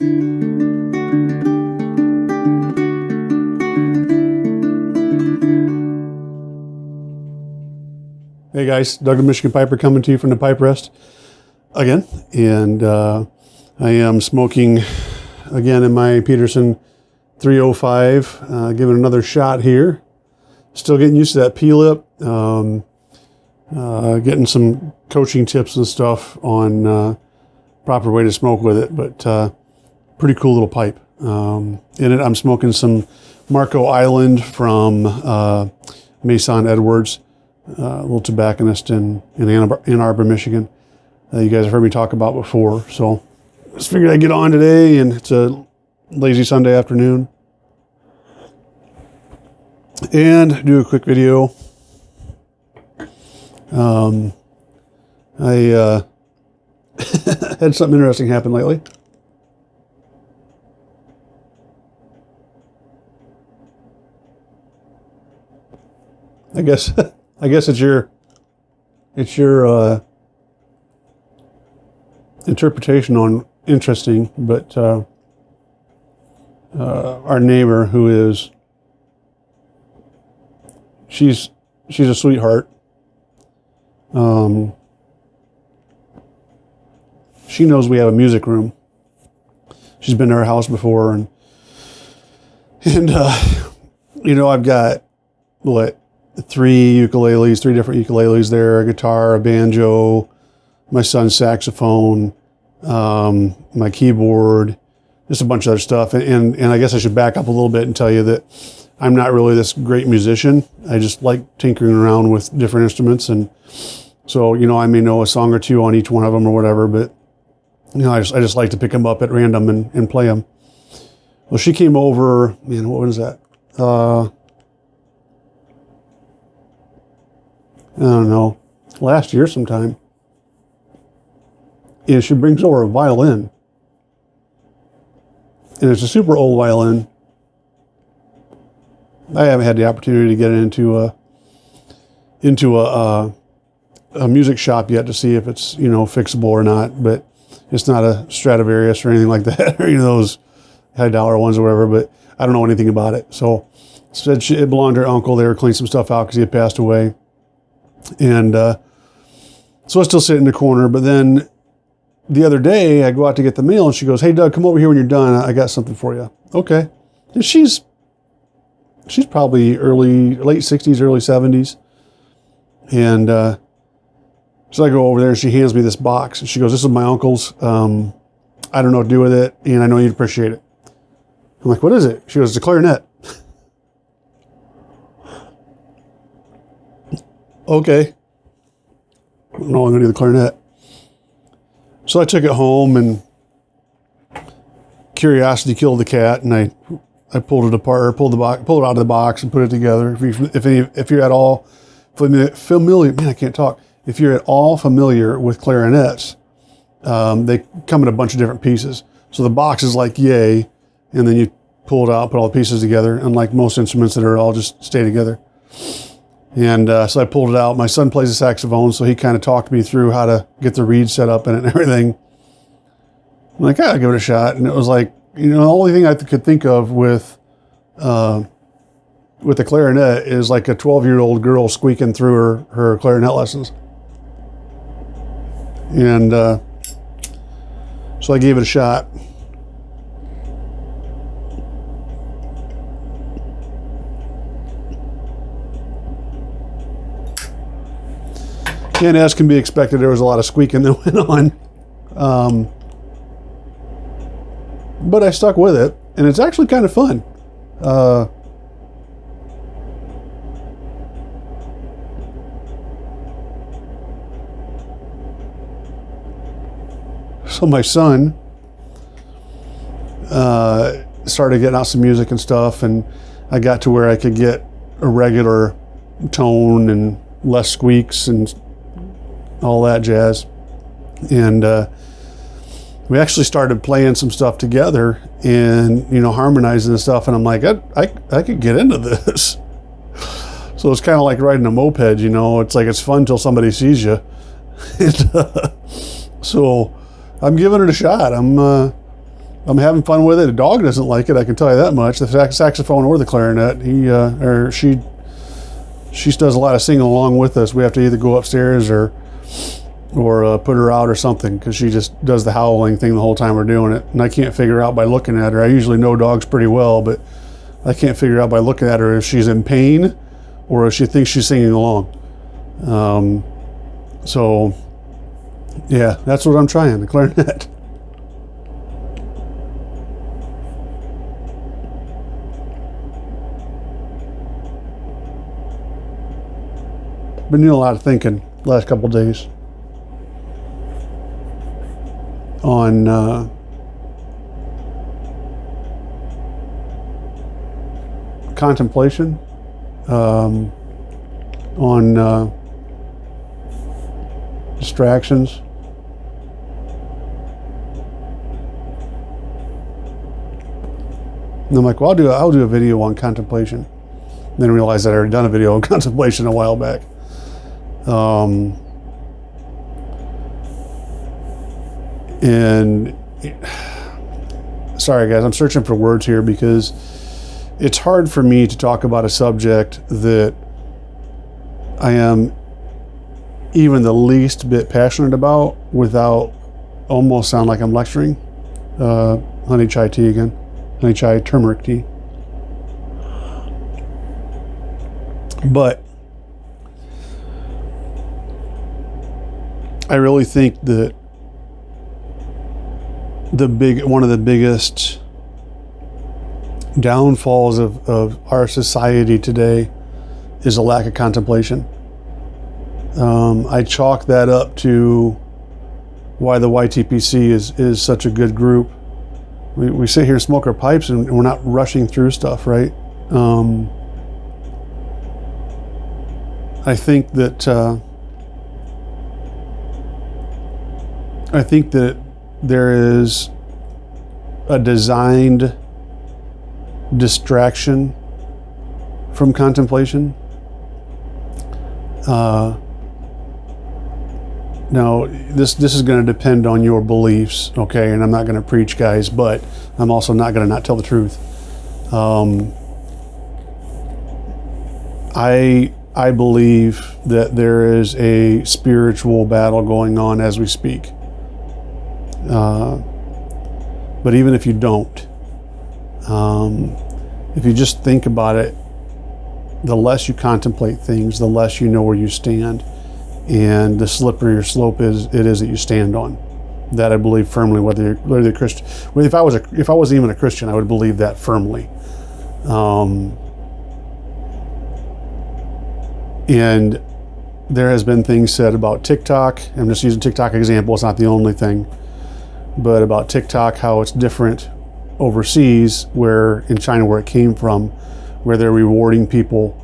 Hey guys, Doug the Michigan Piper coming to you from the Pipe Rest again, and I am smoking again in my Peterson 305, giving another shot here. Still getting used to that P-lip, getting some coaching tips and stuff on proper way to smoke with it, but pretty cool little pipe. In it I'm smoking some Marco Island from Mason Edwards, a little tobacconist in Ann Arbor, Michigan. You guys have heard me talk about before, so just figured I'd get on today, and it's a lazy Sunday afternoon, and do a quick video. I had something interesting happen lately. I guess it's your interpretation on interesting, but our neighbor, who is she's a sweetheart. She knows we have a music room. She's been to our house before, and you know, I've got three different ukuleles there, a guitar, a banjo, my son's saxophone, my keyboard, just a bunch of other stuff. And I guess I should back up a little bit and tell you that I'm not really this great musician. I just like tinkering around with different instruments. And so, you know, I may know a song or two on each one of them or whatever, but you know, I just like to pick them up at random and play them. Well, she came over, man, what was that? I don't know, last year sometime. And she brings over a violin. And it's a super old violin. I haven't had the opportunity to get into a music shop yet to see if it's, you know, fixable or not, but it's not a Stradivarius or anything like that, or, you know, those high dollar ones or whatever, but I don't know anything about it. So said it belonged to her uncle. They were cleaning some stuff out because he had passed away. And so I still sit in the corner, but then the other day I go out to get the mail and she goes, "Hey Doug, come over here when you're done. I got something for you." Okay. And she's probably late 60s, early 70s. And so I go over there and she hands me this box and she goes, "This is my uncle's. I don't know what to do with it, and I know you'd appreciate it." I'm like, "What is it?" She goes, "It's a clarinet." Okay. I don't know, I'm going to do the clarinet. So I took it home, and curiosity killed the cat, and I pulled it apart, or pulled it out of the box and put it together. If you're at all familiar, man, I can't talk. If you're at all familiar with clarinets, they come in a bunch of different pieces. So the box is like yay, and then you pull it out, put all the pieces together, unlike most instruments that are all just stay together. And so I pulled it out. My son plays the saxophone, so he kind of talked me through how to get the reeds set up in it and everything. I'm like, I'll give it a shot. And it was like, you know, the only thing I could think of with the clarinet is like a 12-year-old girl squeaking through her clarinet lessons. And so I gave it a shot. And as can be expected, there was a lot of squeaking that went on. But I stuck with it, and it's actually kind of fun. So my son started getting out some music and stuff, and I got to where I could get a regular tone and less squeaks and all that jazz. And we actually started playing some stuff together and, you know, harmonizing and stuff. And I'm like, I could get into this. So it's kind of like riding a moped, you know. It's like it's fun till somebody sees you. And, so I'm giving it a shot. I'm I'm having fun with it. The dog doesn't like it, I can tell you that much. The saxophone or the clarinet, she does a lot of singing along with us. We have to either go upstairs or put her out or something, because she just does the howling thing the whole time we're doing it. And I can't figure out by looking at her. I usually know dogs pretty well, but I can't figure out by looking at her if she's in pain or if she thinks she's singing along. So yeah, that's what I'm trying, the clarinet. Been doing a lot of thinking the last couple of days on contemplation, on distractions. And I'm like, well, I'll do a video on contemplation. And then realized that I already done a video on contemplation a while back. And sorry guys, I'm searching for words here because it's hard for me to talk about a subject that I am even the least bit passionate about without almost sound like I'm lecturing. Honey chai tea again. Honey chai turmeric tea. But I really think that one of the biggest downfalls of our society today is a lack of contemplation. I chalk that up to why the YTPC is such a good group. We sit here and smoke our pipes and we're not rushing through stuff, right? I think that there is a designed distraction from contemplation. Now, this is going to depend on your beliefs, okay? And I'm not going to preach, guys, but I'm also not going to not tell the truth. I believe that there is a spiritual battle going on as we speak. But even if you don't, if you just think about it, the less you contemplate things, the less you know where you stand, and the slipperier slope it is that you stand on. That I believe firmly. Whether you're Christian, if I wasn't even a Christian, I would believe that firmly. And there has been things said about TikTok. I'm just using TikTok example. It's not the only thing, but about TikTok, how it's different overseas, where in China, where it came from, where they're rewarding people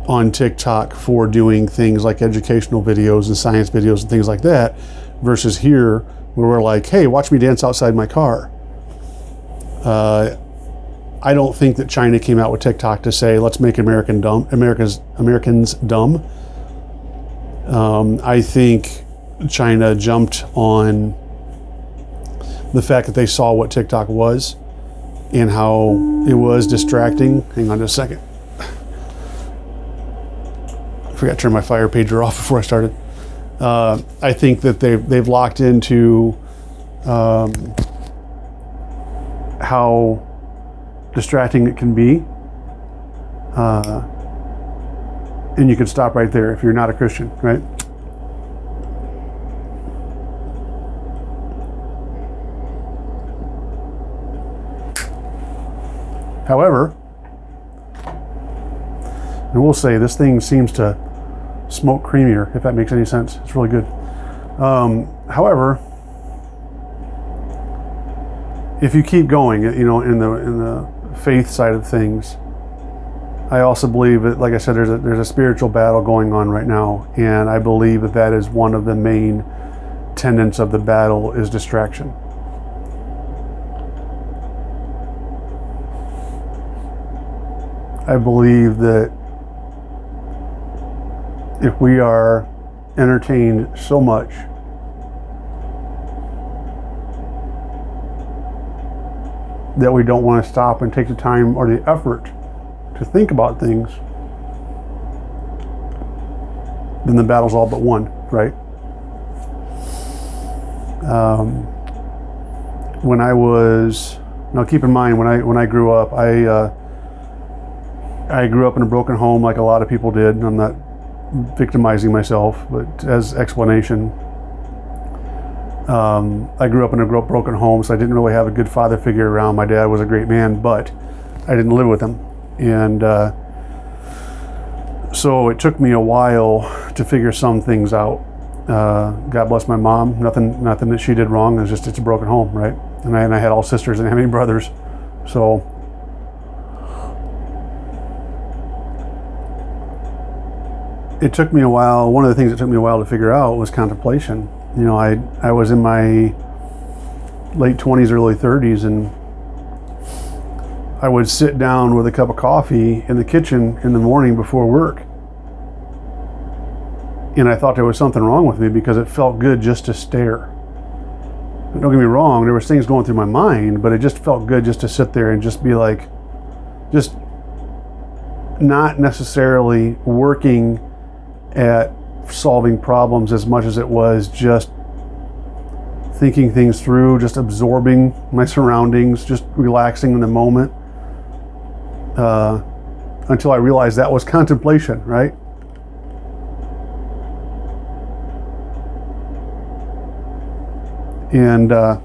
on TikTok for doing things like educational videos and science videos and things like that, versus here where we're like, hey, watch me dance outside my car. I don't think that China came out with TikTok to say, let's make Americans dumb. I think China jumped on the fact that they saw what TikTok was and how it was distracting. Hang on just a second. I forgot to turn my fire pager off before I started. I think that they've locked into how distracting it can be. And you can stop right there if you're not a Christian, right? However, and we'll say this thing seems to smoke creamier, if that makes any sense. It's really good. However, if you keep going, you know, in the faith side of things, I also believe that, like I said, there's a spiritual battle going on right now, and I believe that is one of the main tenets of the battle is distraction. I believe that if we are entertained so much that we don't want to stop and take the time or the effort to think about things, then the battle's all but won, right? When I was, now keep in mind, when I grew up, I grew up in a broken home like a lot of people did. I'm not victimizing myself, but as explanation. I grew up in a broken home, so I didn't really have a good father figure around. My dad was a great man, but I didn't live with him. And so it took me a while to figure some things out. God bless my mom. Nothing that she did wrong. It's a broken home, right? And I had all sisters and I had any brothers. So it took me a while. One of the things that took me a while to figure out was contemplation. You know, I was in my late 20s, early 30s, and I would sit down with a cup of coffee in the kitchen in the morning before work. And I thought there was something wrong with me because it felt good just to stare. Don't get me wrong, there was things going through my mind, but it just felt good just to sit there and just be like, just not necessarily working at solving problems as much as it was just thinking things through, just absorbing my surroundings, just relaxing in the moment, until I realized that was contemplation, right? And I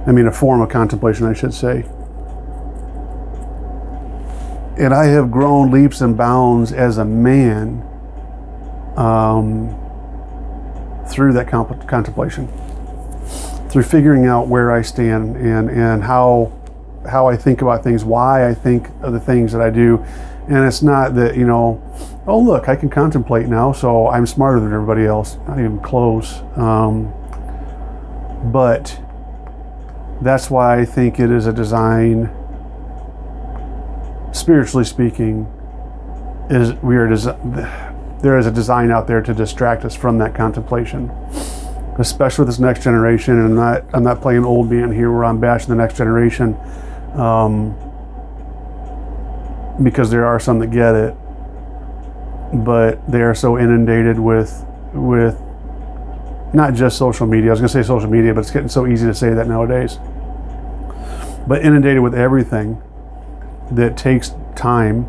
mean, a form of contemplation, I should say. And I have grown leaps and bounds as a man through that contemplation, through figuring out where I stand and how I think about things, why I think of the things that I do. And it's not that, you know, oh look, I can contemplate now, so I'm smarter than everybody else. Not even close. But that's why I think it is a design, spiritually speaking, there is a design out there to distract us from that contemplation, especially with this next generation. And I'm not playing old man here where I'm bashing the next generation, because there are some that get it, but they are so inundated with not just social media. I was going to say social media, but it's getting so easy to say that nowadays. But inundated with everything that takes time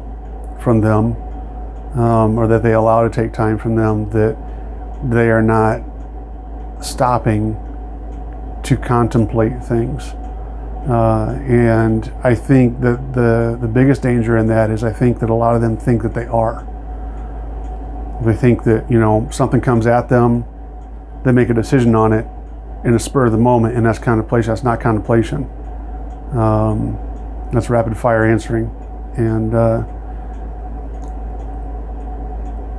from them, or that they allow to take time from them, that they are not stopping to contemplate things. And I think that the biggest danger in that is I think that a lot of them think that they are. They think that, you know, something comes at them, they make a decision on it in a spur of the moment, and that's contemplation. That's not contemplation. That's rapid fire answering. And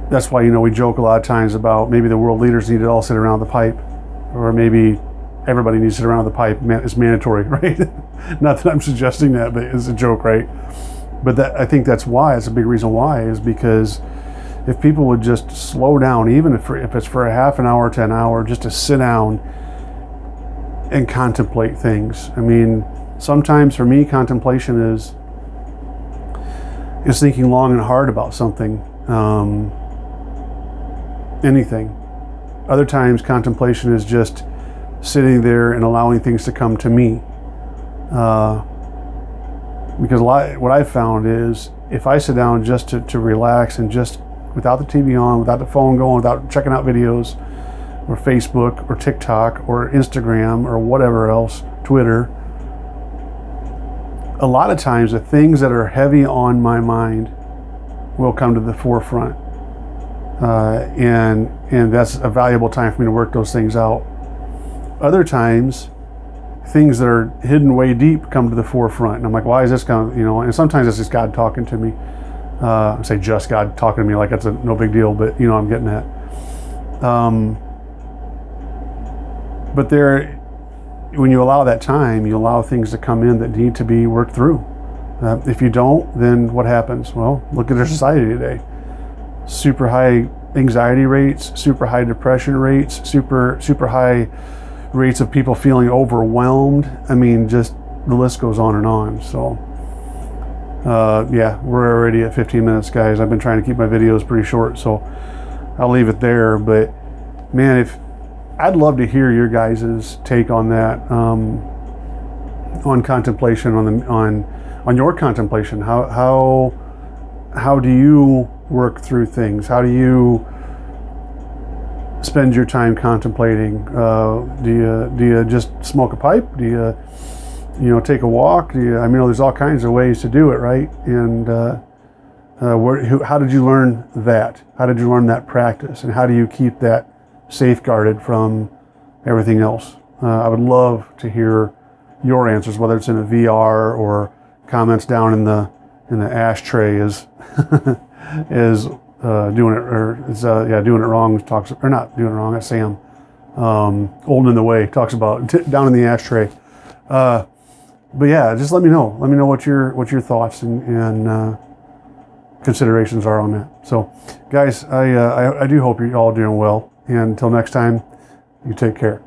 that's why, you know, we joke a lot of times about maybe the world leaders need to all sit around the pipe, or maybe everybody needs to sit around the pipe. It's mandatory, right? Not that I'm suggesting that, but it's a joke, right? But I think that's why. It's a big reason why, is because if people would just slow down, even if it's for a half an hour to an hour, just to sit down and contemplate things. I mean, sometimes for me, contemplation is thinking long and hard about something, anything. Other times, contemplation is just sitting there and allowing things to come to me. Because what I've found is, if I sit down just to relax and just without the TV on, without the phone going, without checking out videos, or Facebook, or TikTok, or Instagram, or whatever else, Twitter, a lot of times the things that are heavy on my mind will come to the forefront. And that's a valuable time for me to work those things out. Other times, things that are hidden way deep come to the forefront, and I'm like, why is this coming? You know, and sometimes it's just God talking to me. I say just God talking to me like that's no big deal, but you know, I'm getting at. But when you allow that time, you allow things to come in that need to be worked through. If you don't, then what happens? Well, look at our society today. Super high anxiety rates, super high depression rates, super high rates of people feeling overwhelmed. I mean, just the list goes on and on. So yeah, we're already at 15 minutes, guys. I've been trying to keep my videos pretty short, so I'll leave it there. But man, I'd love to hear your guys' take on that, on contemplation, on your contemplation. How do you work through things? How do you spend your time contemplating? Do you just smoke a pipe? Do you take a walk? I mean, there's all kinds of ways to do it, right? And how did you learn that? How did you learn that practice? And how do you keep that safeguarded from everything else? I would love to hear your answers, whether it's in a VR or comments down in the ashtray is is doing it, or is doing it wrong. Talks, or not doing it wrong. That's Sam. Old in the way talks about down in the ashtray. But yeah, just let me know. Let me know what your thoughts and considerations are on that. So, guys, I do hope you're all doing well. And until next time, you take care.